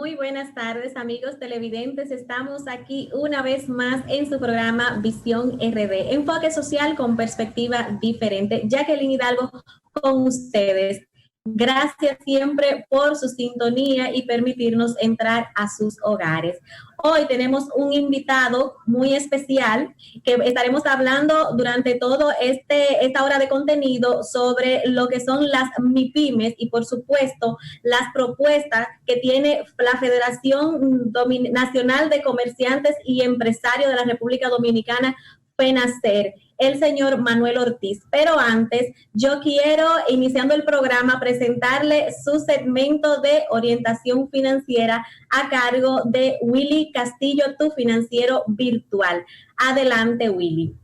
Muy buenas tardes, amigos televidentes. Estamos aquí una vez más en su programa Visión RD, enfoque social con perspectiva diferente. Jacqueline Hidalgo con ustedes. Gracias siempre por su sintonía y permitirnos entrar a sus hogares. Hoy tenemos un invitado muy especial que estaremos hablando durante todo esta hora de contenido sobre lo que son las MIPIMES y, por supuesto, las propuestas que tiene la Federación Nacional de Comerciantes y Empresarios de la República Dominicana, FENACER, el señor Manuel Ortiz. Pero antes, yo quiero, iniciando el programa, presentarle su segmento de orientación financiera a cargo de Willy Castillo, tu financiero virtual. Adelante, Willy.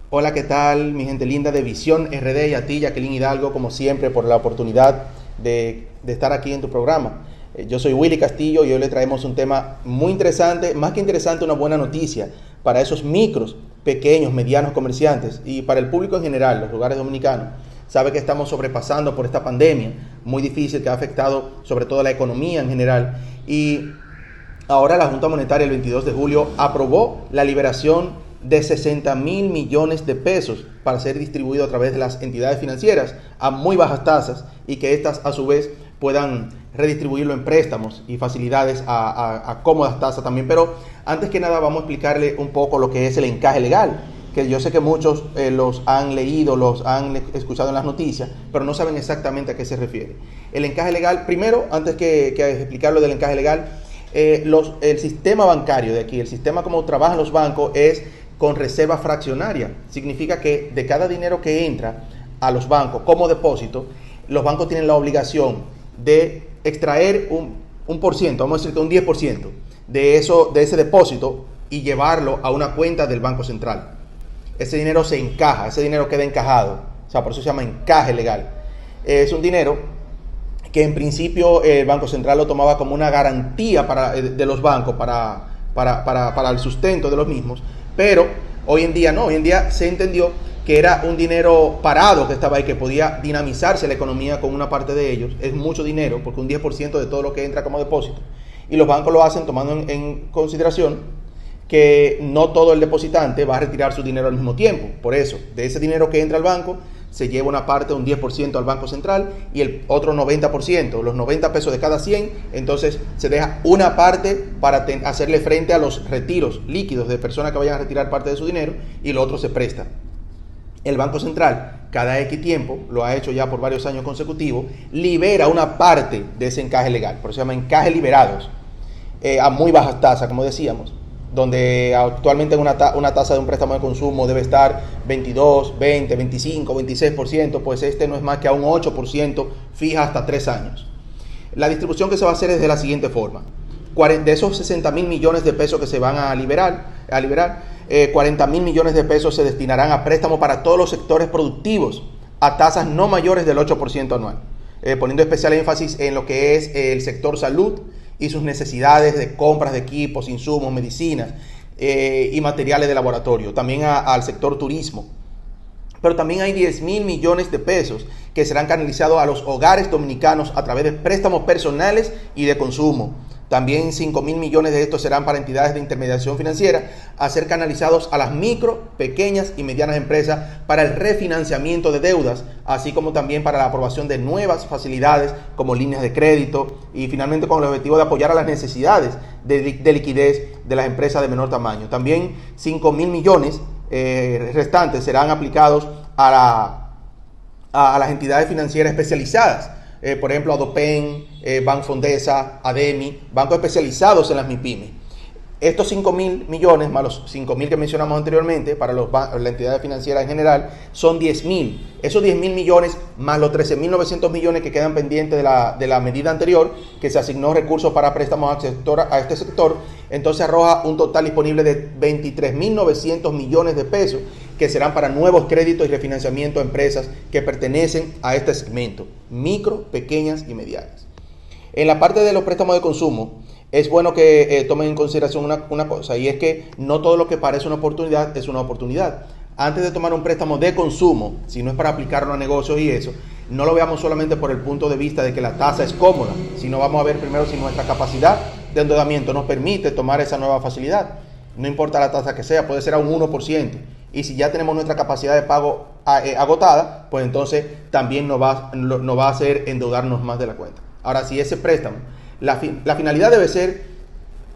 Hola, ¿qué tal? Mi gente linda de Visión RD, y a ti, Jacqueline Hidalgo, como siempre, por la oportunidad de estar aquí en tu programa. Yo soy Willy Castillo y hoy le traemos un tema muy interesante, más que interesante, una buena noticia para esos micros, pequeños, medianos comerciantes y para el público en general, los hogares dominicanos. Sabe que estamos sobrepasando por esta pandemia muy difícil que ha afectado sobre todo la economía en general, y ahora la Junta Monetaria el 22 de julio aprobó la liberación de 60,000 millones de pesos para ser distribuido a través de las entidades financieras a muy bajas tasas, y que estas a su vez puedan redistribuirlo en préstamos y facilidades a cómodas tasas también. Pero antes que nada vamos a explicarle un poco lo que es el encaje legal, que yo sé que muchos los han leído, los han escuchado en las noticias, pero no saben exactamente a qué se refiere. El encaje legal, primero, antes que explicar lo del encaje legal, el sistema bancario de aquí, el sistema como trabajan los bancos es con reserva fraccionaria. Significa que de cada dinero que entra a los bancos como depósito, los bancos tienen la obligación de extraer un por ciento, vamos a decir que un 10% de ese depósito, y llevarlo a una cuenta del Banco Central. Ese dinero se encaja, ese dinero queda encajado, o sea, por eso se llama encaje legal. Es un dinero que en principio el Banco Central lo tomaba como una garantía de los bancos para el sustento de los mismos, pero hoy en día no, hoy en día se entendió que era un dinero parado que estaba ahí, que podía dinamizarse la economía con una parte de ellos. Es mucho dinero, porque un 10% de todo lo que entra como depósito, y los bancos lo hacen tomando en consideración que no todo el depositante va a retirar su dinero al mismo tiempo. Por eso, de ese dinero que entra al banco, se lleva una parte, un 10% al Banco Central, y el otro 90%, los 90 pesos de cada 100, entonces se deja una parte para hacerle frente a los retiros líquidos de personas que vayan a retirar parte de su dinero, y lo otro se presta. El Banco Central, cada X tiempo, lo ha hecho ya por varios años consecutivos, libera una parte de ese encaje legal, por eso se llama encaje liberados, a muy bajas tasas, como decíamos, donde actualmente una tasa de un préstamo de consumo debe estar 22, 20, 25, 26%, pues este no es más que a un 8% fija hasta 3 años. La distribución que se va a hacer es de la siguiente forma: de esos 60,000 millones de pesos que se van a liberar, 40,000 millones de pesos se destinarán a préstamos para todos los sectores productivos a tasas no mayores del 8% anual, poniendo especial énfasis en lo que es el sector salud y sus necesidades de compras de equipos, insumos, medicinas y materiales de laboratorio. También al sector turismo. Pero también hay 10,000 millones de pesos que serán canalizados a los hogares dominicanos a través de préstamos personales y de consumo. También 5,000 millones de estos serán para entidades de intermediación financiera, a ser canalizados a las micro, pequeñas y medianas empresas para el refinanciamiento de deudas, así como también para la aprobación de nuevas facilidades como líneas de crédito, y finalmente con el objetivo de apoyar a las necesidades de liquidez de las empresas de menor tamaño. También 5,000 millones restantes serán aplicados a las entidades financieras especializadas. Por ejemplo, Adopen, Banfondesa, Ademi, bancos especializados en las MIPIMES. Estos 5,000 millones más los 5,000 que mencionamos anteriormente para la entidad financiera en general son 10,000. Esos 10,000 millones más los 13,900 millones que quedan pendientes de la medida anterior, que se asignó recursos para préstamos a este sector, entonces arroja un total disponible de 23,900 millones de pesos, que serán para nuevos créditos y refinanciamiento a empresas que pertenecen a este segmento, micro, pequeñas y medianas. En la parte de los préstamos de consumo, es bueno que tomen en consideración una cosa, y es que no todo lo que parece una oportunidad es una oportunidad. Antes de tomar un préstamo de consumo, si no es para aplicarlo a negocios y eso, no lo veamos solamente por el punto de vista de que la tasa es cómoda, sino vamos a ver primero si nuestra capacidad de endeudamiento nos permite tomar esa nueva facilidad. No importa la tasa que sea, puede ser a un 1%. Y si ya tenemos nuestra capacidad de pago agotada, pues entonces también nos va a hacer endeudarnos más de la cuenta. Ahora, si ese préstamo, la finalidad debe ser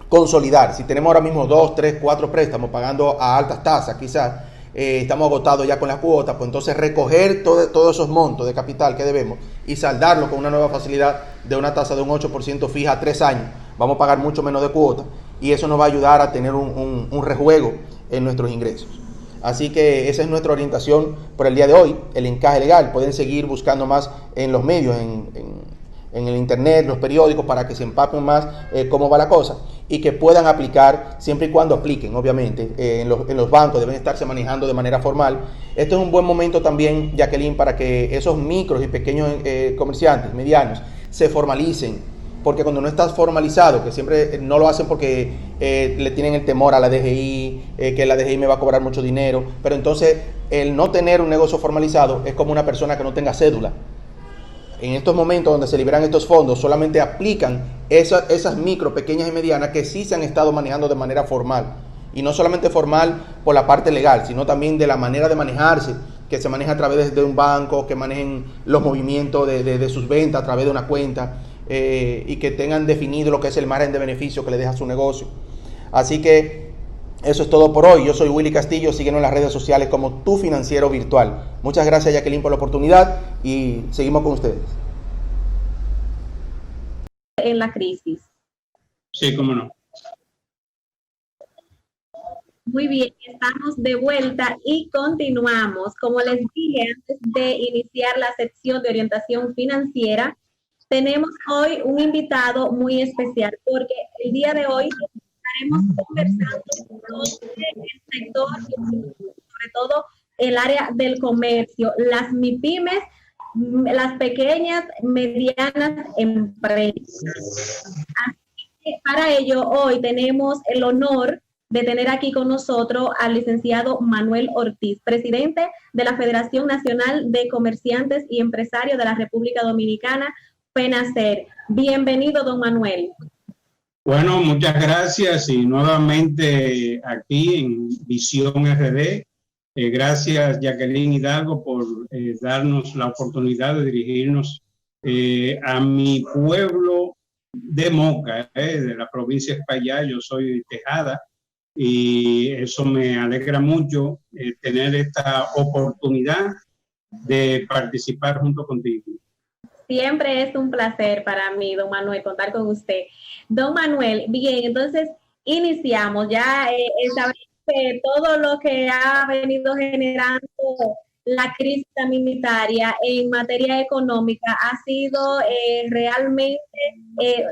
consolidar. Si tenemos ahora mismo 2, 3, 4 préstamos pagando a altas tasas, quizás estamos agotados ya con las cuotas, pues entonces recoger todos esos montos de capital que debemos y saldarlo con una nueva facilidad de una tasa de un 8% fija a 3 años. Vamos a pagar mucho menos de cuota y eso nos va a ayudar a tener un rejuego en nuestros ingresos. Así que esa es nuestra orientación por el día de hoy, el encaje legal. Pueden seguir buscando más en los medios, en el internet, los periódicos, para que se empapen más cómo va la cosa y que puedan aplicar, siempre y cuando apliquen, obviamente, en los bancos deben estarse manejando de manera formal. Esto es un buen momento también, Jacqueline, para que esos micros y pequeños comerciantes, medianos, se formalicen, porque cuando no estás formalizado, que siempre no lo hacen porque le tienen el temor a la DGI, que la DGI me va a cobrar mucho dinero, pero entonces el no tener un negocio formalizado es como una persona que no tenga cédula. En estos momentos donde se liberan estos fondos, solamente aplican esas micro, pequeñas y medianas que sí se han estado manejando de manera formal. Y no solamente formal por la parte legal, sino también de la manera de manejarse, que se maneja a través de un banco, que manejen los movimientos de sus ventas a través de una cuenta, y que tengan definido lo que es el margen de beneficio que le deja su negocio. Así que eso es todo por hoy. Yo soy Willy Castillo, síguenos en las redes sociales como Tu Financiero Virtual. Muchas gracias, Jacqueline, por la oportunidad y seguimos con ustedes. En la crisis. Sí, cómo no. Muy bien, estamos de vuelta y continuamos. Como les dije antes de iniciar la sección de orientación financiera, tenemos hoy un invitado muy especial porque el día de hoy estaremos conversando sobre el sector, sobre todo el área del comercio, las MIPYMES, las pequeñas, medianas empresas. Así que para ello hoy tenemos el honor de tener aquí con nosotros al licenciado Manuel Ortiz, presidente de la Federación Nacional de Comerciantes y Empresarios de la República Dominicana, FENACER. Bienvenido, don Manuel. Bueno, muchas gracias y nuevamente aquí en Visión RD. Gracias, Jacqueline Hidalgo, por darnos la oportunidad de dirigirnos a mi pueblo de Moca, de la provincia de Espaillat. Yo soy de Tejada y eso me alegra mucho tener esta oportunidad de participar junto contigo. Siempre es un placer para mí, don Manuel, contar con usted. Don Manuel, bien, entonces iniciamos. Ya sabemos que todo lo que ha venido generando la crisis sanitaria en materia económica ha sido realmente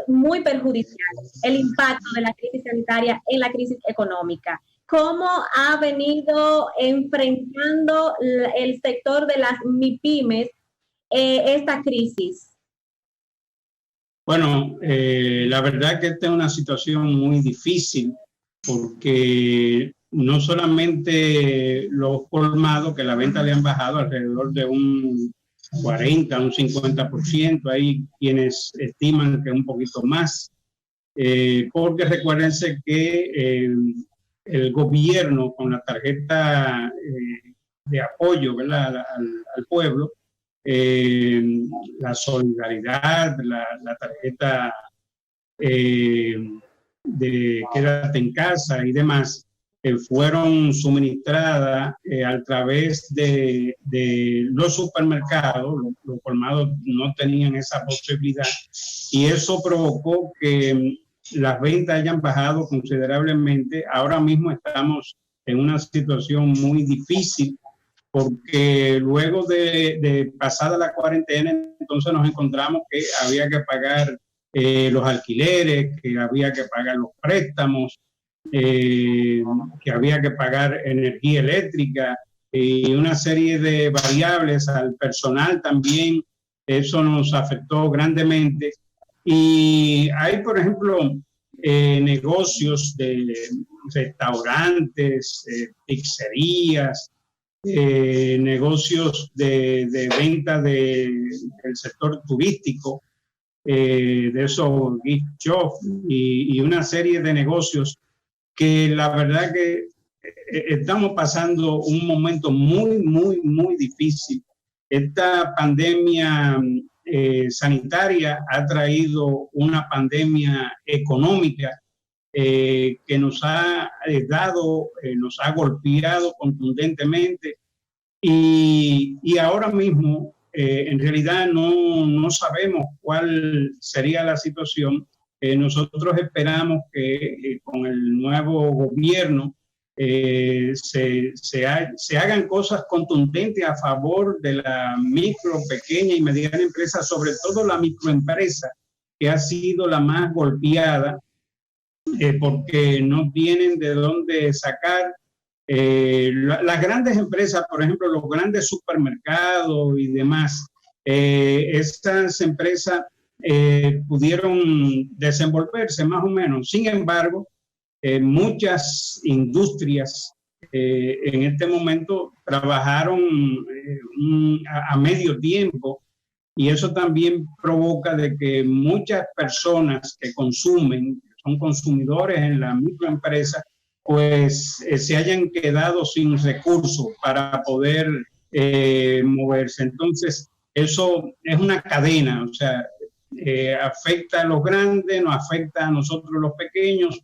muy perjudicial. El impacto de la crisis sanitaria en la crisis económica. ¿Cómo ha venido enfrentando el sector de las MIPYMES esta crisis? Bueno, la verdad que esta es una situación muy difícil porque no solamente los colmados, que la venta le han bajado alrededor de un 40, un 50%, hay quienes estiman que un poquito más, porque recuérdense que el gobierno con la tarjeta de apoyo, ¿verdad?, al pueblo, la solidaridad, la tarjeta de quédate en casa y demás, fueron suministradas a través de los supermercados. Los colmados no tenían esa posibilidad y eso provocó que las ventas hayan bajado considerablemente. Ahora mismo estamos en una situación muy difícil porque luego de pasada la cuarentena, entonces nos encontramos que había que pagar los alquileres, que había que pagar los préstamos, que había que pagar energía eléctrica y una serie de variables al personal también. Eso nos afectó grandemente Y hay, por ejemplo, negocios de restaurantes, pizzerías, negocios de venta del sector turístico, de esos gift shop y una serie de negocios que la verdad que estamos pasando un momento muy difícil. Esta pandemia sanitaria ha traído una pandemia económica que nos ha nos ha golpeado contundentemente y ahora mismo en realidad no sabemos cuál sería la situación. Nosotros esperamos que con el nuevo gobierno se hagan cosas contundentes a favor de la micro, pequeña y mediana empresa, sobre todo la microempresa, que ha sido la más golpeada porque no tienen de dónde sacar. Las grandes empresas, por ejemplo, los grandes supermercados y demás, estas empresas pudieron desenvolverse más o menos. Sin embargo, muchas industrias en este momento trabajaron a medio tiempo y eso también provoca de que muchas personas que consumen, son consumidores en la microempresa, pues se hayan quedado sin recursos para poder moverse. Entonces, eso es una cadena, o sea, afecta a los grandes, nos afecta a nosotros los pequeños.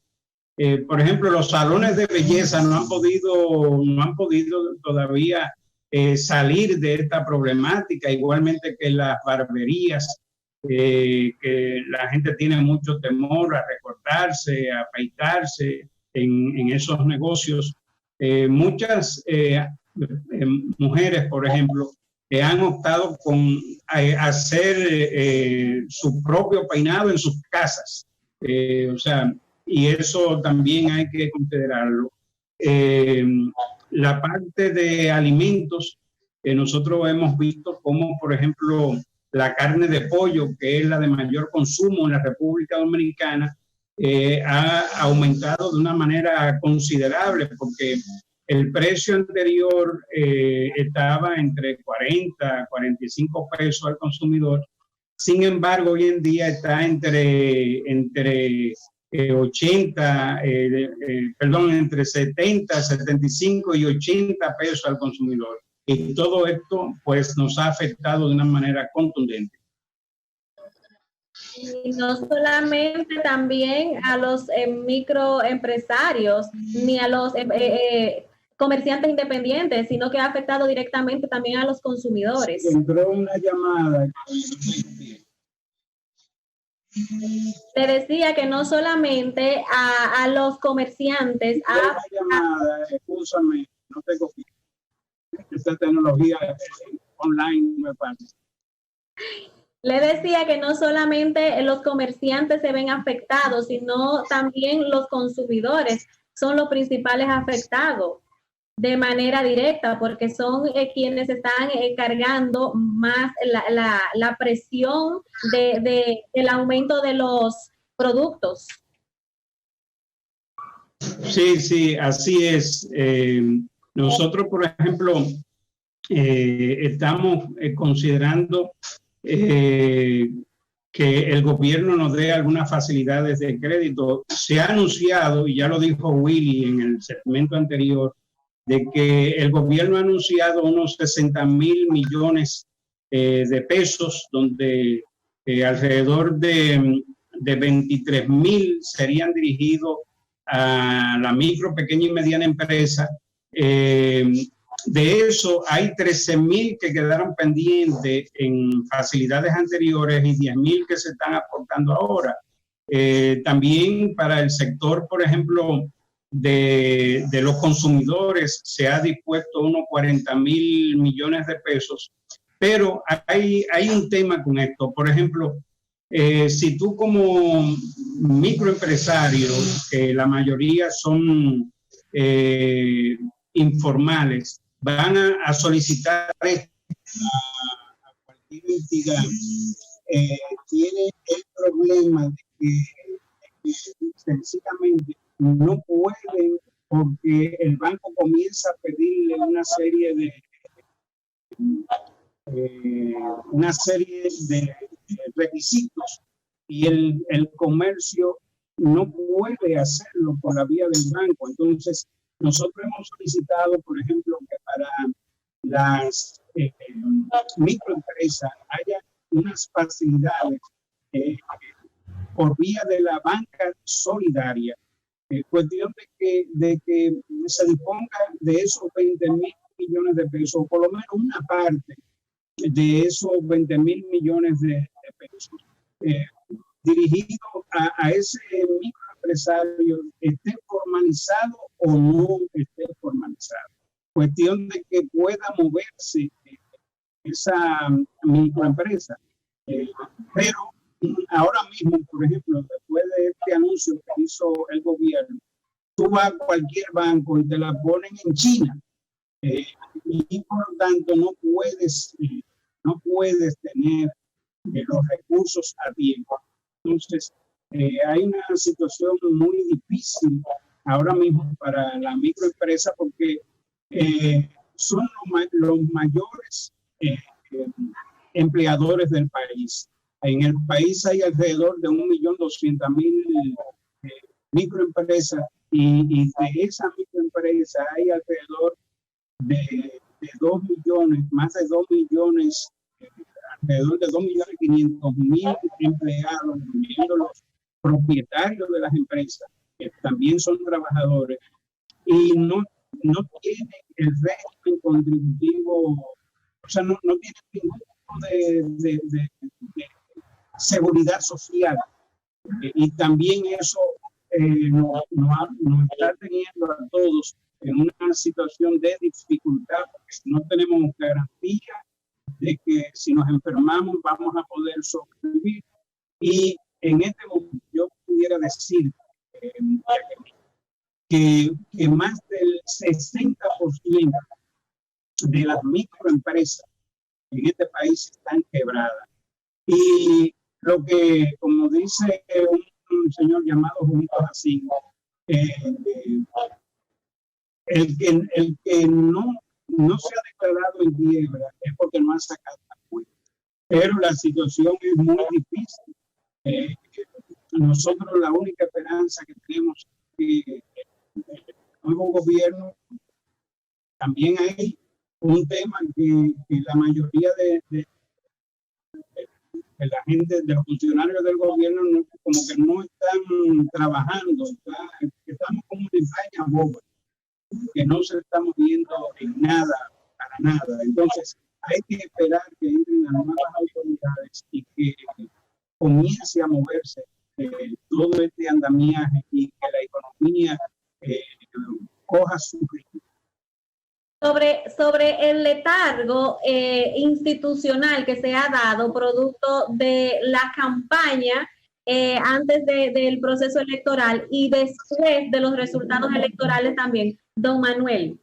Por ejemplo, los salones de belleza no han podido todavía salir de esta problemática, igualmente que las barberías, que la gente tiene mucho temor a recortarse, a afeitarse en esos negocios. Muchas mujeres, por ejemplo, han optado con hacer su propio peinado en sus casas. O sea, y eso también hay que considerarlo. La parte de alimentos, nosotros hemos visto como, por ejemplo, la carne de pollo, que es la de mayor consumo en la República Dominicana, ha aumentado de una manera considerable, porque el precio anterior estaba entre 40 45 pesos al consumidor. Sin embargo, hoy en día está entre 70, 75 y 80 pesos al consumidor. Y todo esto pues nos ha afectado de una manera contundente. Y no solamente también a los microempresarios ni a los comerciantes independientes, sino que ha afectado directamente también a los consumidores. Entró una llamada. Te decía que no solamente a los comerciantes. Una llamada, escúchame, no tengo esta tecnología online me parece. Le decía que no solamente los comerciantes se ven afectados, sino también los consumidores son los principales afectados de manera directa, porque son quienes están cargando más la presión del aumento de los productos. Sí, así es. Nosotros, por ejemplo, estamos considerando que el gobierno nos dé algunas facilidades de crédito. Se ha anunciado, y ya lo dijo Willy en el segmento anterior, de que el gobierno ha anunciado unos 60,000 millones de pesos, donde alrededor de 23,000 serían dirigidos a la micro, pequeña y mediana empresa. De eso hay 13,000 que quedaron pendientes en facilidades anteriores y 10,000 que se están aportando ahora. También para el sector, por ejemplo, de los consumidores se ha dispuesto unos 40,000 millones de pesos, pero hay un tema con esto. Por ejemplo, si tú como microempresario, que la mayoría son informales, van a solicitar a cualquier entidad, tiene el problema de que sencillamente no pueden, porque el banco comienza a pedirle una serie de requisitos y el comercio no puede hacerlo por la vía del banco. Entonces, nosotros hemos solicitado, por ejemplo, que para las microempresas haya unas facilidades por vía de la banca solidaria, cuestión de que se disponga de esos 20.000 millones de pesos, o por lo menos una parte de esos 20.000 millones de pesos, dirigido a ese microempresario, esté formalizado o no esté formalizado. Cuestión de que pueda moverse esa microempresa. Pero ahora mismo, por ejemplo, después de este anuncio que hizo el gobierno, tú vas a cualquier banco y te la ponen en China, y por lo tanto no puedes tener los recursos a tiempo. Entonces, hay una situación muy difícil ahora mismo para la microempresa, porque son los mayores empleadores del país. En el país hay alrededor de 1.200.000 microempresas, y de esa microempresa hay alrededor de 2 millones, más de 2 millones, alrededor de 2.500.000 empleados, incluyendo los propietarios de las empresas, que también son trabajadores, y no tienen el régimen contributivo, o sea, no tienen ningún tipo de seguridad social. Y también eso nos está teniendo a todos en una situación de dificultad, porque no tenemos garantía de que si nos enfermamos vamos a poder sobrevivir. Y en este momento yo pudiera decir que más del 60% de las microempresas en este país están quebradas. Y lo que, como dice un señor llamado Junito Jacinto, el que no se ha declarado en quiebra es porque no ha sacado la cuenta. Pero la situación es muy difícil. Nosotros la única esperanza que tenemos es que el nuevo gobierno, también hay un tema que la mayoría de la gente, de los funcionarios del gobierno, como que no están trabajando, estamos como en España boba, que no se está moviendo en nada, para nada. Entonces hay que esperar que entren las nuevas autoridades y que comience a moverse todo este andamiaje y que la economía coja su ritmo. Sobre el letargo institucional que se ha dado producto de la campaña antes del proceso electoral y después de los resultados electorales también, don Manuel.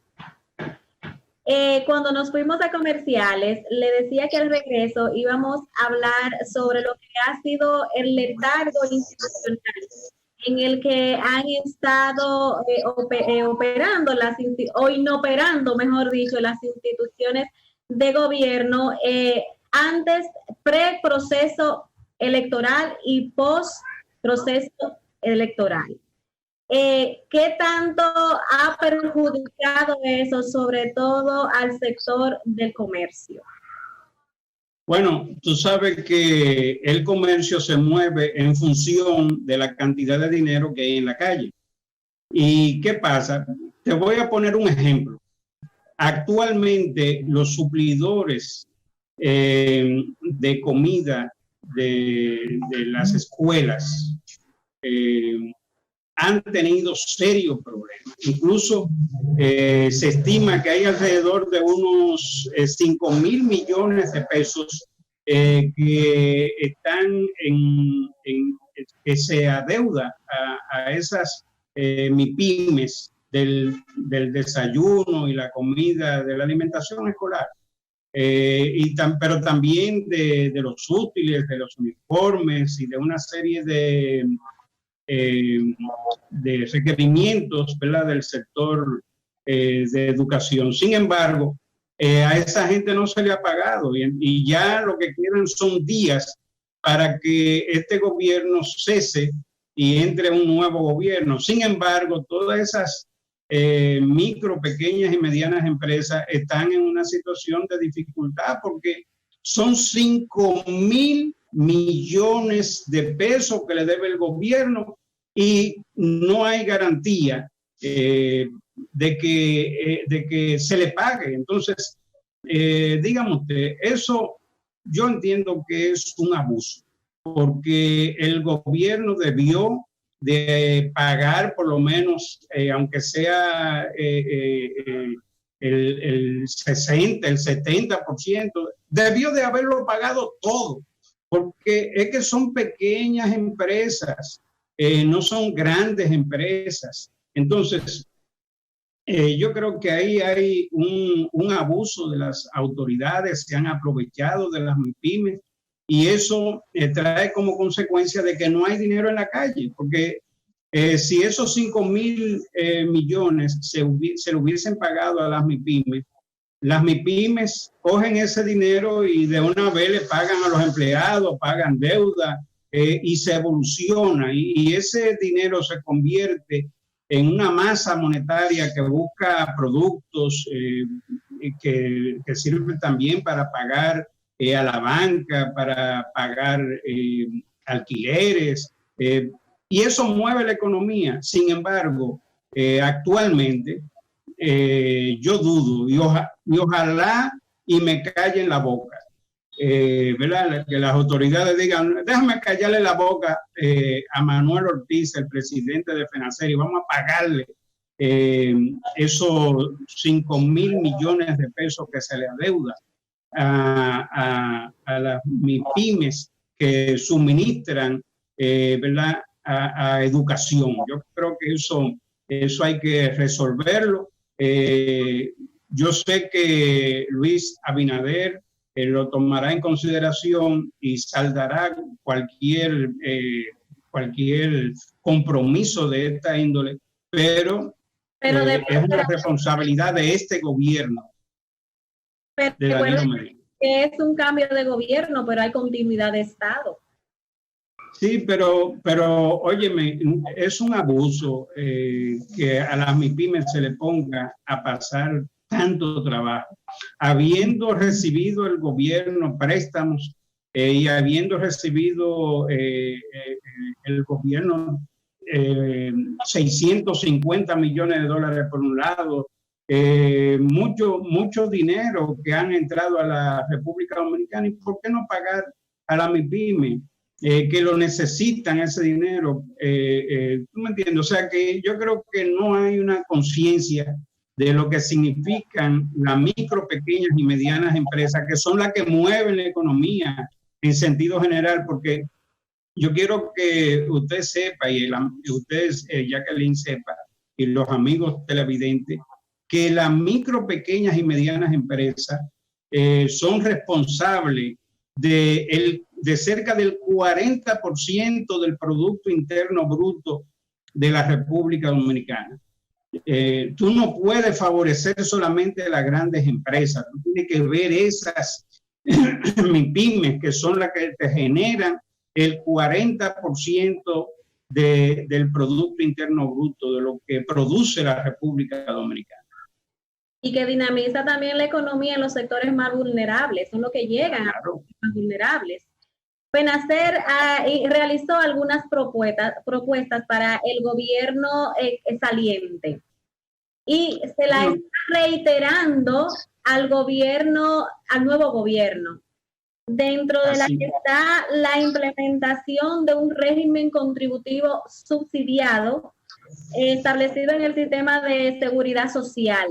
Cuando nos fuimos a comerciales, le decía que al regreso íbamos a hablar sobre lo que ha sido el letargo institucional en el que han estado operando o inoperando, mejor dicho, las instituciones de gobierno antes, pre-proceso electoral y post-proceso electoral. ¿Qué tanto ha perjudicado eso, sobre todo al sector del comercio? Bueno, tú sabes que el comercio se mueve en función de la cantidad de dinero que hay en la calle. ¿Y qué pasa? Te voy a poner un ejemplo. Actualmente los suplidores de comida de las escuelas han tenido serios problemas. Incluso se estima que hay alrededor de unos 5.000 millones de pesos que están que se adeuda a esas MIPYMES del desayuno y la comida de la alimentación escolar. pero también de los útiles, de los uniformes y de una serie de requerimientos, ¿verdad?, del sector de educación. Sin embargo, a esa gente no se le ha pagado y ya lo que quedan son días para que este gobierno cese y entre un nuevo gobierno. Sin embargo, todas esas micro, pequeñas y medianas empresas están en una situación de dificultad porque son 5.000 millones de pesos que le debe el gobierno y no hay garantía de que se le pague. Entonces, dígame usted, eso yo entiendo que es un abuso, porque el gobierno debió de pagar por lo menos, aunque sea el 60, el 70%, debió de haberlo pagado todo, porque es que son pequeñas empresas, no son grandes empresas. Entonces, yo creo que ahí hay un abuso de las autoridades que han aprovechado de las MIPYMES y eso trae como consecuencia de que no hay dinero en la calle, porque si esos 5.000 millones se lo hubiesen pagado a las MIPYMES cogen ese dinero y de una vez le pagan a los empleados, pagan deuda y se evoluciona y ese dinero se convierte en una masa monetaria que busca productos que sirven también para pagar a la banca, para pagar alquileres, y eso mueve la economía. Sin embargo, actualmente yo dudo y ojalá y me callen la boca. ¿Verdad? Que las autoridades digan, déjame callarle la boca a Manuel Ortiz, el presidente de FENACER, y vamos a pagarle esos 5.000 millones de pesos que se le adeuda a las MIPYMES que suministran, ¿verdad?, a educación. Yo creo que eso hay que resolverlo. Yo sé que Luis Abinader lo tomará en consideración y saldará cualquier compromiso de esta índole, pero es una responsabilidad de este gobierno. Pero que es un cambio de gobierno, pero hay continuidad de Estado. Sí, pero óyeme, es un abuso que a las MIPYMES se le ponga a pasar tanto trabajo, habiendo recibido el gobierno préstamos y habiendo recibido el gobierno 650 millones de dólares por un lado, mucho dinero que han entrado a la República Dominicana. ¿Y por qué no pagar a la MIPYME que lo necesitan ese dinero? ¿Tú me entiendes? O sea que yo creo que no hay una conciencia de lo que significan las micro, pequeñas y medianas empresas, que son las que mueven la economía en sentido general, porque yo quiero que usted sepa, y ustedes, Jacqueline, sepa, y los amigos televidentes, que las micro, pequeñas y medianas empresas son responsables de cerca del 40% del Producto Interno Bruto de la República Dominicana. Tú no puedes favorecer solamente a las grandes empresas, tú tienes que ver esas MIPYMES que son las que te generan el 40% del Producto Interno Bruto, de lo que produce la República Dominicana. Y que dinamiza también la economía en los sectores más vulnerables, son los que llegan a los más vulnerables. FENACER realizó algunas propuestas para el gobierno saliente y se la está reiterando al nuevo gobierno. Dentro de la que está la implementación de un régimen contributivo subsidiado establecido en el sistema de seguridad social,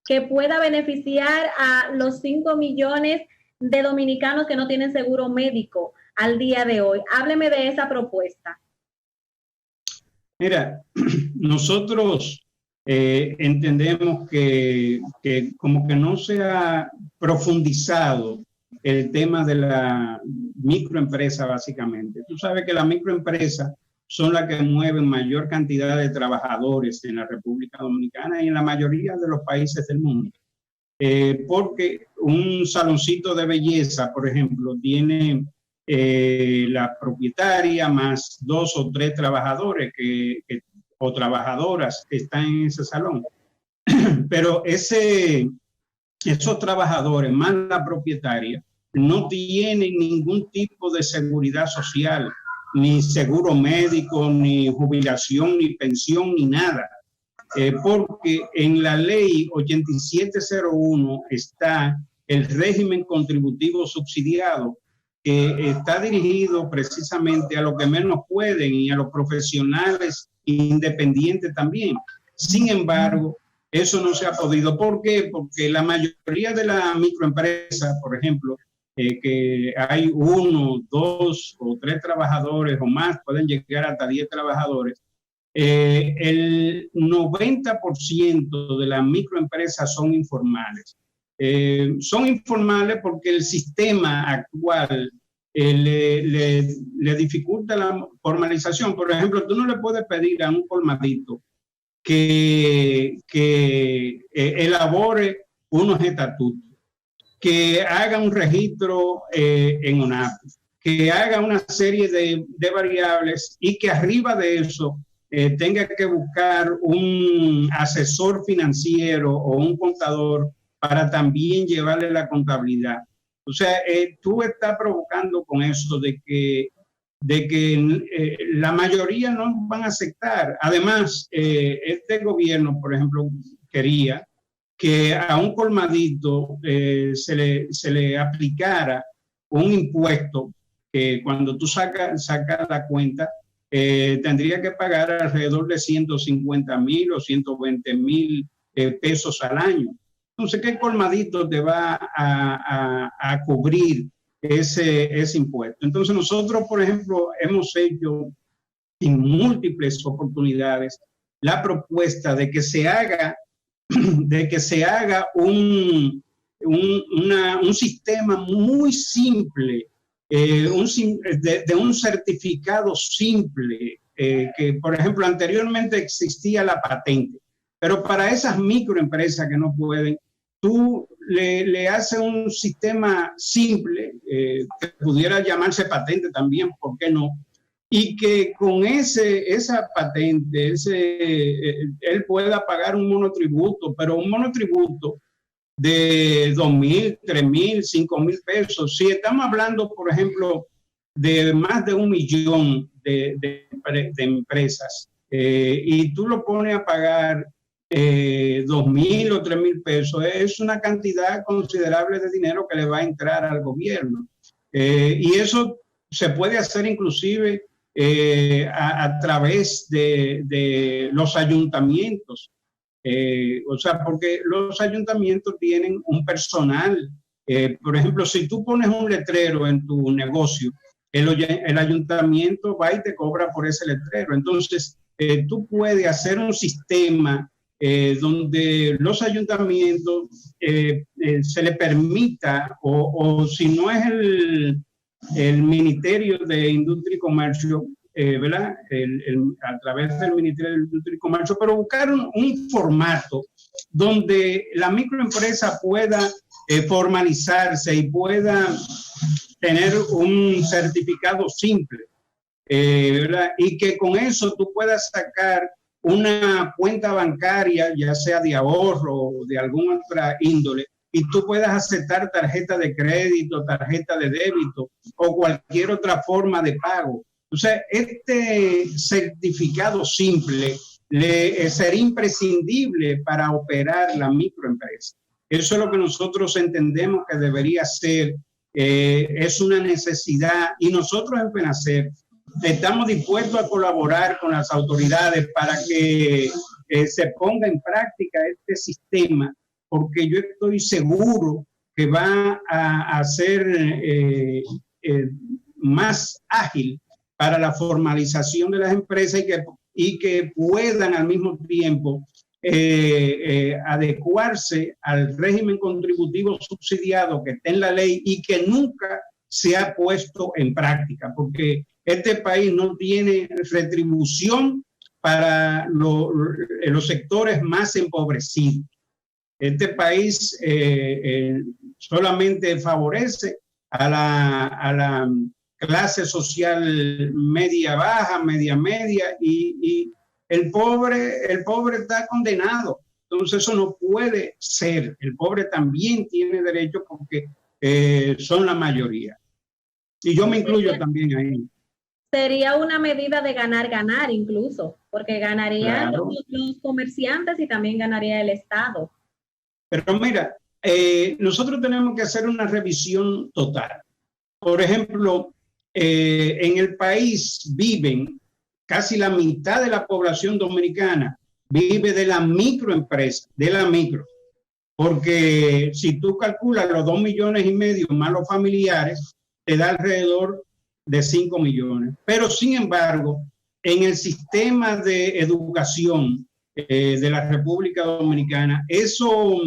que pueda beneficiar a los 5 millones de dominicanos que no tienen seguro médico al día de hoy. Hábleme de esa propuesta. Mira, nosotros entendemos que como que no se ha profundizado el tema de la microempresa básicamente. Tú sabes que las microempresas son las que mueven mayor cantidad de trabajadores en la República Dominicana y en la mayoría de los países del mundo. Porque un saloncito de belleza, por ejemplo, tiene la propietaria más 2 o 3 trabajadores o trabajadoras que están en ese salón. Pero esos trabajadores más la propietaria no tienen ningún tipo de seguridad social, ni seguro médico, ni jubilación, ni pensión, ni nada. Porque en la ley 8701 está el régimen contributivo subsidiado, que está dirigido precisamente a los que menos pueden y a los profesionales independientes también. Sin embargo, eso no se ha podido. ¿Por qué? Porque la mayoría de las microempresas, por ejemplo, que hay 1, 2 o 3 trabajadores o más, pueden llegar hasta 10 trabajadores, el 90% de las microempresas son informales. Son informales porque el sistema actual le dificulta la formalización. Por ejemplo, tú no le puedes pedir a un colmadito que elabore unos estatutos, que haga un registro en UNAPI, que haga una serie de variables y que arriba de eso tenga que buscar un asesor financiero o un contador para también llevarle la contabilidad. O sea, tú estás provocando con eso de que la mayoría no van a aceptar. Además, este gobierno, por ejemplo, quería que a un colmadito se le aplicara un impuesto que cuando tú sacas la cuenta, tendría que pagar alrededor de 150,000 o 120,000 pesos al año. Entonces, ¿qué colmadito te va a cubrir ese impuesto? Entonces, nosotros, por ejemplo, hemos hecho en múltiples oportunidades la propuesta de que se haga un sistema muy simple, de un certificado simple, que, por ejemplo, anteriormente existía la patente, pero para esas microempresas que no pueden, tú le haces un sistema simple, que pudiera llamarse patente también, ¿por qué no? Y que con esa patente, él pueda pagar un monotributo, pero un monotributo de 2,000, 3,000, 5,000 pesos. Si estamos hablando, por ejemplo, de más de 1 millón de empresas, y tú lo pones a pagar 2,000 o 3,000 pesos, es una cantidad considerable de dinero que le va a entrar al gobierno. Y eso se puede hacer inclusive a través de los ayuntamientos. O sea, porque los ayuntamientos tienen un personal. Por ejemplo, si tú pones un letrero en tu negocio, el ayuntamiento va y te cobra por ese letrero. Entonces, tú puedes hacer un sistema donde los ayuntamientos se le permita, o si no es el Ministerio de Industria y Comercio, ¿verdad? A través del Ministerio de Industria y Comercio, pero buscar un formato donde la microempresa pueda formalizarse y pueda tener un certificado simple, ¿verdad? Y que con eso tú puedas sacar una cuenta bancaria, ya sea de ahorro o de alguna otra índole, y tú puedas aceptar tarjeta de crédito, tarjeta de débito o cualquier otra forma de pago. O sea, este certificado simple sería imprescindible para operar la microempresa. Eso es lo que nosotros entendemos que debería ser, es una necesidad, y nosotros en FENACER estamos dispuestos a colaborar con las autoridades para que se ponga en práctica este sistema, porque yo estoy seguro que va a ser más ágil para la formalización de las empresas y que puedan al mismo tiempo adecuarse al régimen contributivo subsidiado que está en la ley y que nunca se ha puesto en práctica, porque este país no tiene retribución para los sectores más empobrecidos. Este país solamente favorece a la clase social media baja, media y el pobre está condenado. Entonces eso no puede ser. El pobre también tiene derecho porque son la mayoría. Y yo me incluyo también ahí. Sería una medida de ganar incluso, porque ganarían los comerciantes y también ganaría el Estado. Pero mira, nosotros tenemos que hacer una revisión total. Por ejemplo, en el país viven casi la mitad de la población dominicana vive de la microempresa, porque si tú calculas los 2,5 millones más los familiares, te da alrededor de 5 millones. Pero sin embargo, en el sistema de educación de la República Dominicana, eso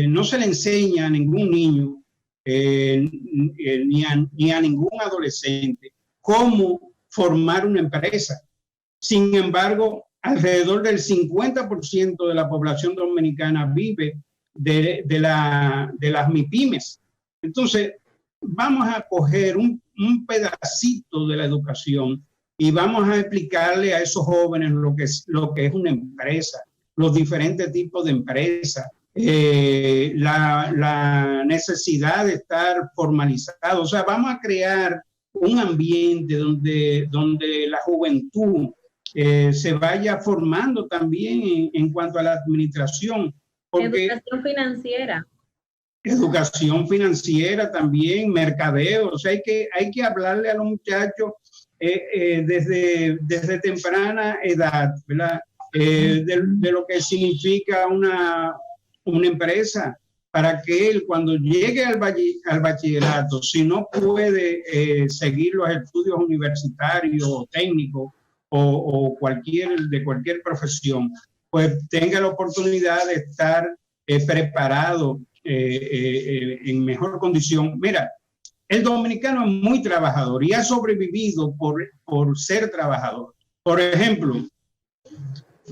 no se le enseña a ningún niño ni a ningún adolescente cómo formar una empresa. Sin embargo, alrededor del 50% de la población dominicana vive de las MIPYMES. Entonces, vamos a coger un pedacito de la educación y vamos a explicarle a esos jóvenes lo que es una empresa, los diferentes tipos de empresas, la necesidad de estar formalizado. O sea, vamos a crear un ambiente donde la juventud se vaya formando también en cuanto a la administración. Educación financiera. Educación financiera también, mercadeo. O sea, hay que hablarle a los muchachos desde temprana edad, ¿verdad? De lo que significa una empresa, para que él cuando llegue al bachillerato, si no puede seguir los estudios universitarios o técnicos o de cualquier profesión, pues tenga la oportunidad de estar preparado en mejor condición. Mira, el dominicano es muy trabajador y ha sobrevivido por ser trabajador. Por ejemplo,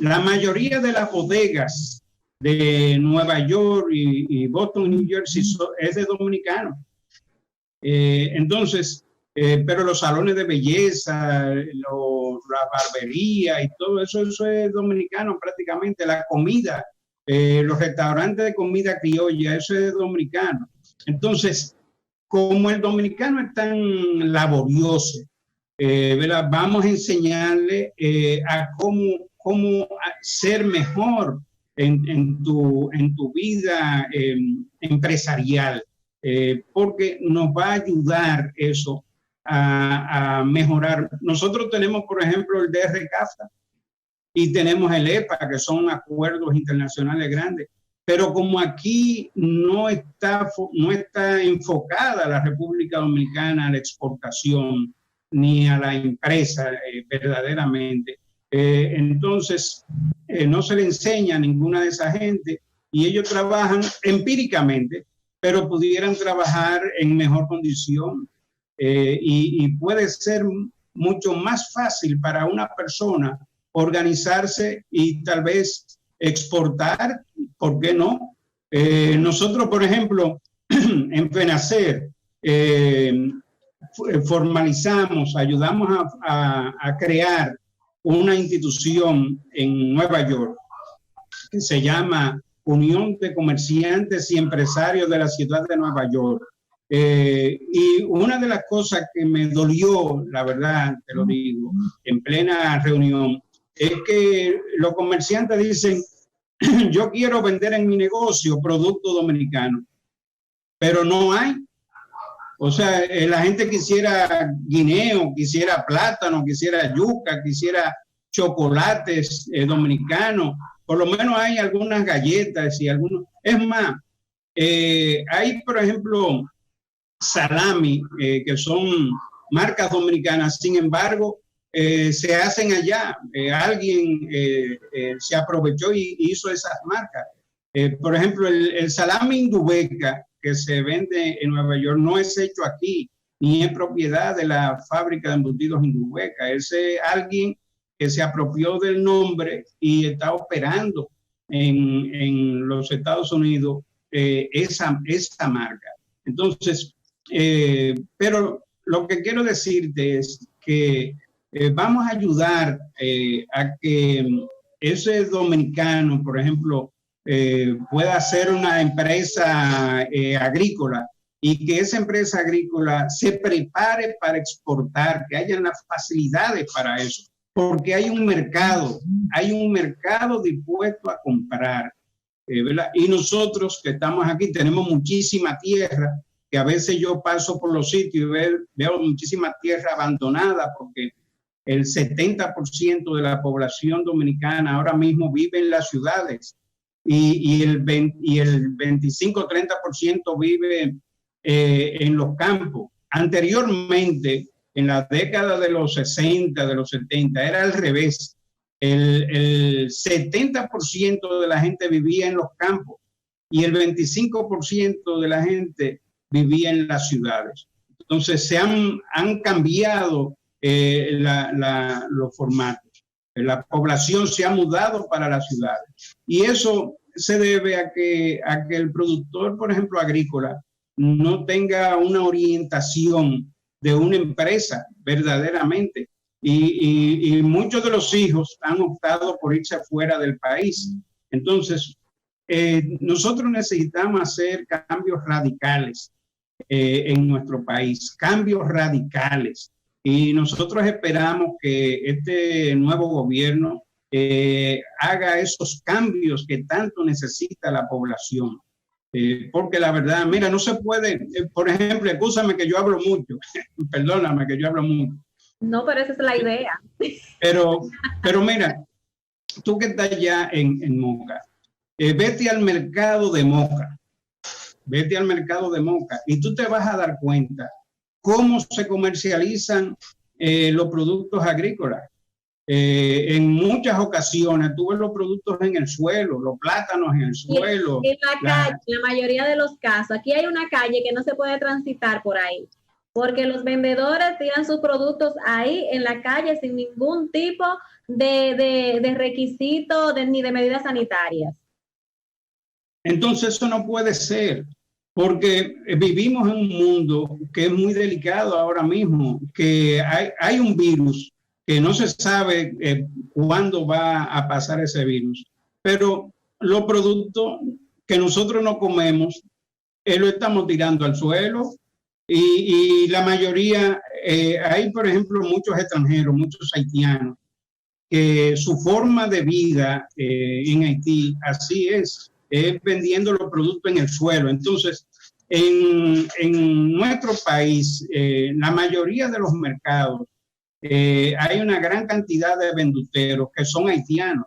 la mayoría de las bodegas de Nueva York y Boston, New Jersey, es de dominicanos. Entonces, pero los salones de belleza, la barbería y todo eso es dominicano prácticamente. La comida, los restaurantes de comida criolla, eso es dominicano. Entonces, como el dominicano es tan laborioso, ¿verdad? Vamos a enseñarle a cómo ser mejor en tu vida empresarial, porque nos va a ayudar eso a mejorar. Nosotros tenemos, por ejemplo, el DR-CAFTA y tenemos el EPA, que son acuerdos internacionales grandes, pero como aquí no está enfocada la República Dominicana a la exportación ni a la empresa verdaderamente, entonces no se le enseña a ninguna de esa gente y ellos trabajan empíricamente, pero pudieran trabajar en mejor condición y puede ser mucho más fácil para una persona organizarse y tal vez exportar, ¿por qué no? Nosotros, por ejemplo, en FENACER formalizamos, ayudamos a crear una institución en Nueva York que se llama Unión de Comerciantes y Empresarios de la Ciudad de Nueva York. Y una de las cosas que me dolió, la verdad, te lo digo, en plena reunión, es que los comerciantes dicen, yo quiero vender en mi negocio producto dominicano, pero no hay. O sea, la gente quisiera guineo, quisiera plátano, quisiera yuca, quisiera chocolates dominicanos. Por lo menos hay algunas galletas y algunos. Es más, hay, por ejemplo, salami, que son marcas dominicanas. Sin embargo, se hacen allá. Alguien se aprovechó y hizo esas marcas. Por ejemplo, el salami Indubeca que se vende en Nueva York no es hecho aquí, ni es propiedad de la fábrica de embutidos Indubeca. Es alguien que se apropió del nombre y está operando en los Estados Unidos esa marca. Entonces, pero lo que quiero decirte es que vamos a ayudar a que ese dominicano, por ejemplo, pueda hacer una empresa agrícola y que esa empresa agrícola se prepare para exportar, que hayan las facilidades para eso, porque hay un mercado dispuesto a comprar, ¿verdad? Y nosotros que estamos aquí tenemos muchísima tierra, que a veces yo paso por los sitios y veo muchísima tierra abandonada, porque el 70% de la población dominicana ahora mismo vive en las ciudades y el 25-30% vive en los campos. Anteriormente, en la década de los 60, de los 70, era al revés. El 70% de la gente vivía en los campos y el 25% de la gente vivía en las ciudades. Entonces se han cambiado los formatos. La población se ha mudado para las ciudades y eso se debe a que el productor, por ejemplo, agrícola, no tenga una orientación de una empresa verdaderamente. Y muchos de los hijos han optado por irse fuera del país. Entonces, nosotros necesitamos hacer cambios radicales en nuestro país, cambios radicales. Y nosotros esperamos que este nuevo gobierno haga esos cambios que tanto necesita la población. Porque la verdad, mira, no se puede, por ejemplo, escúchame que yo hablo mucho, perdóname que yo hablo mucho. No, pero esa es la idea. Pero mira, tú que estás ya en Moca, vete al mercado de Moca, y tú te vas a dar cuenta cómo se comercializan los productos agrícolas. En muchas ocasiones tú ves los productos en el suelo, los plátanos en el suelo. En la calle, la mayoría de los casos. Aquí hay una calle que no se puede transitar por ahí, porque los vendedores tiran sus productos ahí en la calle sin ningún tipo de requisito ni de medidas sanitarias. Entonces eso no puede ser, porque vivimos en un mundo que es muy delicado ahora mismo, que hay un virus que no se sabe cuándo va a pasar ese virus, pero los productos que nosotros no comemos, lo estamos tirando al suelo y la mayoría, hay por ejemplo muchos extranjeros, muchos haitianos, que su forma de vida en Haití así es vendiendo los productos en el suelo. Entonces, en nuestro país, la mayoría de los mercados, hay una gran cantidad de venduteros que son haitianos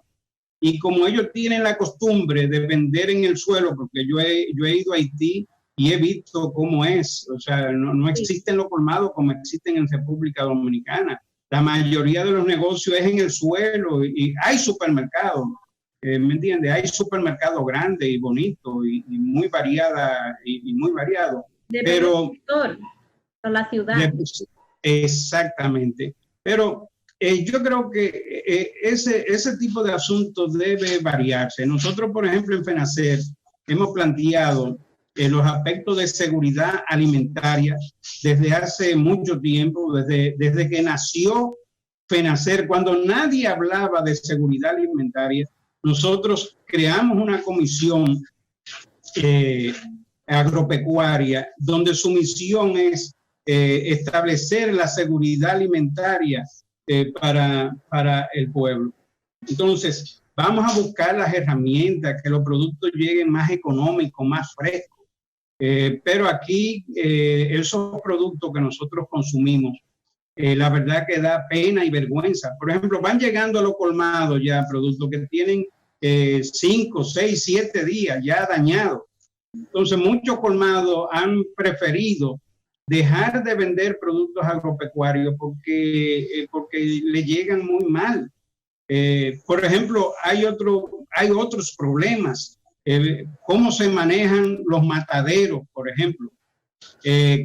y como ellos tienen la costumbre de vender en el suelo, porque yo he ido a Haití y he visto cómo es, o sea, no existen los colmados como existen en República Dominicana. La mayoría de los negocios es en el suelo y hay supermercados, ¿me entiendes? Hay supermercados grandes y bonitos y muy variada y muy variados. Pero en la ciudad. Exactamente. Pero yo creo que ese tipo de asuntos debe variarse. Nosotros, por ejemplo, en FENACER hemos planteado los aspectos de seguridad alimentaria desde hace mucho tiempo, desde que nació FENACER. Cuando nadie hablaba de seguridad alimentaria, nosotros creamos una comisión agropecuaria donde su misión es establecer la seguridad alimentaria para el pueblo. Entonces, vamos a buscar las herramientas, que los productos lleguen más económicos, más frescos. Pero aquí, esos productos que nosotros consumimos, la verdad que da pena y vergüenza. Por ejemplo, van llegando a los colmados ya productos que tienen 5, 6, 7 días ya dañados. Entonces, muchos colmados han preferido dejar de vender productos agropecuarios porque le llegan muy mal. Por ejemplo, hay otros problemas. Cómo se manejan los mataderos, por ejemplo.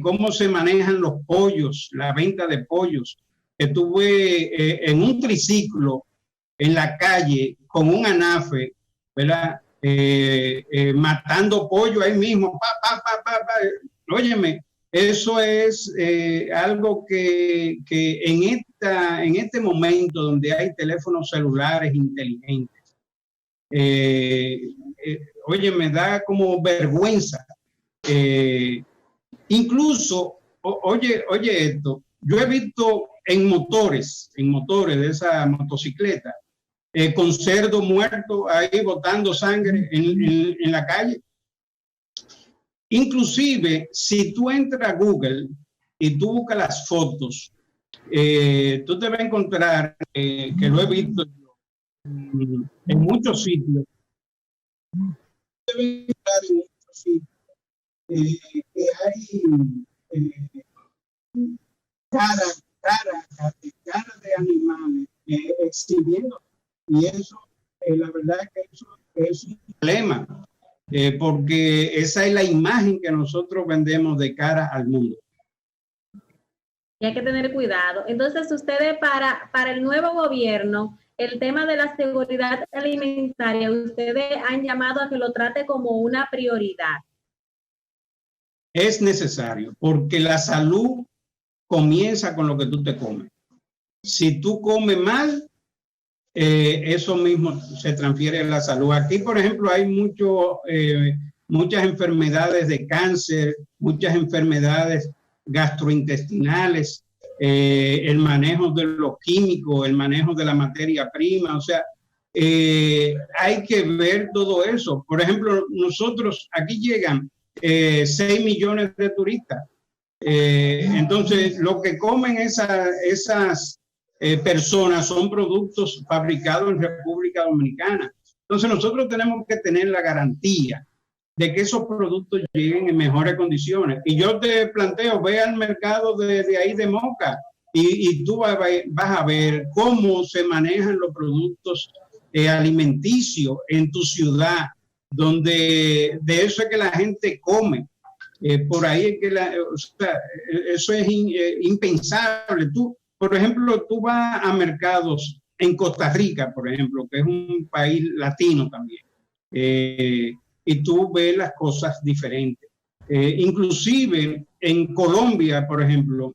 Cómo se manejan los pollos, la venta de pollos. Estuve en un triciclo en la calle con un anafe, ¿verdad? Matando pollo ahí mismo. Óyeme, eso es algo que en este momento donde hay teléfonos celulares inteligentes, oye, me da como vergüenza. Incluso, oye esto, yo he visto en motores de esa motocicleta, con cerdo muerto ahí botando sangre en la calle. Inclusive, si tú entras a Google y tú buscas las fotos, tú te vas a encontrar, que lo he visto en muchos sitios, que hay cara de animales exhibiendo, y eso, la verdad es que eso es un problema, porque esa es la imagen que nosotros vendemos de cara al mundo. Y hay que tener cuidado. Entonces, ustedes para el nuevo gobierno, el tema de la seguridad alimentaria, ustedes han llamado a que lo trate como una prioridad. Es necesario, porque la salud comienza con lo que tú te comes. Si tú comes mal, eso mismo se transfiere a la salud. Aquí, por ejemplo, hay muchas enfermedades de cáncer, muchas enfermedades gastrointestinales, el manejo de los químicos, el manejo de la materia prima, o sea, hay que ver todo eso. Por ejemplo, nosotros, aquí llegan 6 millones de turistas. Entonces, lo que comen esas personas son productos fabricados en República Dominicana. Entonces, nosotros tenemos que tener la garantía de que esos productos lleguen en mejores condiciones. Y yo te planteo, ve al mercado de ahí de Moca y tú vas a ver cómo se manejan los productos alimenticios en tu ciudad, donde de eso es que la gente come. Por ahí es que eso es impensable. Tú, por ejemplo, tú vas a mercados en Costa Rica, por ejemplo, que es un país latino también, y tú ves las cosas diferentes. Inclusive en Colombia, por ejemplo,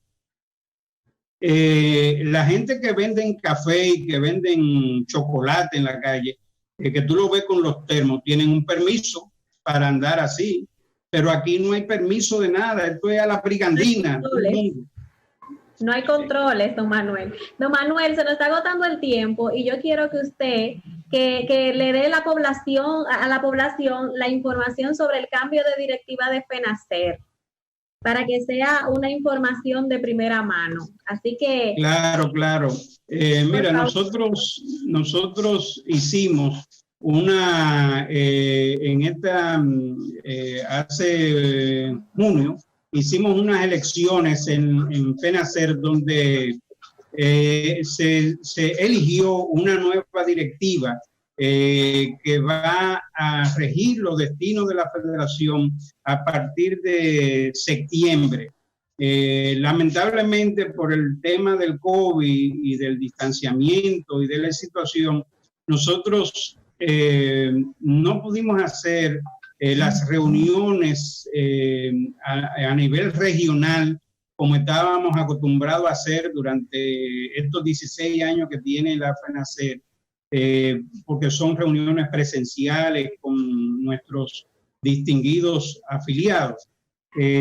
la gente que venden café y que venden chocolate en la calle, que tú lo ves con los termos, tienen un permiso para andar así, pero aquí no hay permiso de nada, esto es a la brigandina. No hay controles, don Manuel. Don Manuel, se nos está agotando el tiempo y yo quiero que usted que le dé a la población la información sobre el cambio de directiva de FENACER, para que sea una información de primera mano. Así que... Claro. Mira, nosotros hicimos hace junio, hicimos unas elecciones en FENACER donde se eligió una nueva directiva que va a regir los destinos de la federación a partir de septiembre. Lamentablemente, por el tema del COVID y del distanciamiento y de la situación, nosotros no pudimos hacer las reuniones a nivel regional como estábamos acostumbrados a hacer durante estos 16 años que tiene la FENACER, porque son reuniones presenciales con nuestros distinguidos afiliados.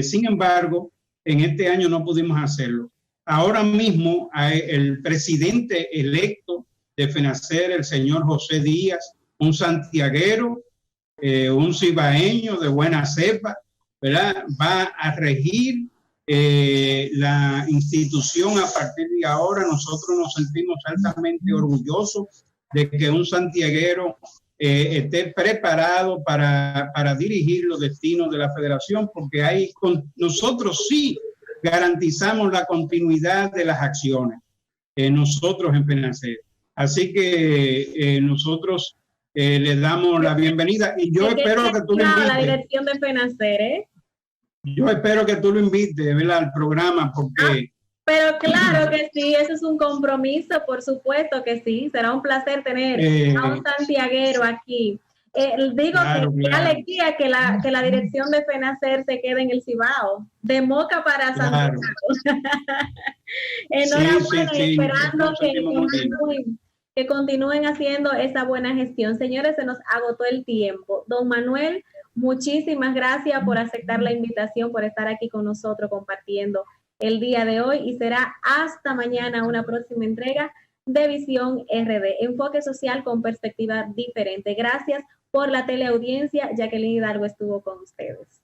Sin embargo, en este año no pudimos hacerlo. Ahora mismo el presidente electo de FENACER, el señor José Díaz, un santiaguero, un cibaeño de buena cepa, ¿verdad?, va a regir la institución a partir de ahora. Nosotros nos sentimos altamente orgullosos de que un santiaguero esté preparado para dirigir los destinos de la federación, porque nosotros sí garantizamos la continuidad de las acciones nosotros en FENACER. Así que nosotros le damos la bienvenida y yo espero que tú lo invites. La dirección de FENACER, ¿eh? Yo espero que tú lo invites, ¿verdad?, al programa, porque... Pero claro que sí, eso es un compromiso, por supuesto que sí. Será un placer tener a un santiaguero aquí. Digo claro, que alegría que la dirección de FENACER se quede en el Cibao, de Moca para Santiago. Enhorabuena, sí, esperando que continúen haciendo esa buena gestión. Señores, se nos agotó el tiempo. Don Manuel, muchísimas gracias por aceptar la invitación, por estar aquí con nosotros compartiendo el día de hoy, y será hasta mañana una próxima entrega de Visión RD, enfoque social con perspectiva diferente. Gracias por la teleaudiencia. Jacqueline Hidalgo estuvo con ustedes.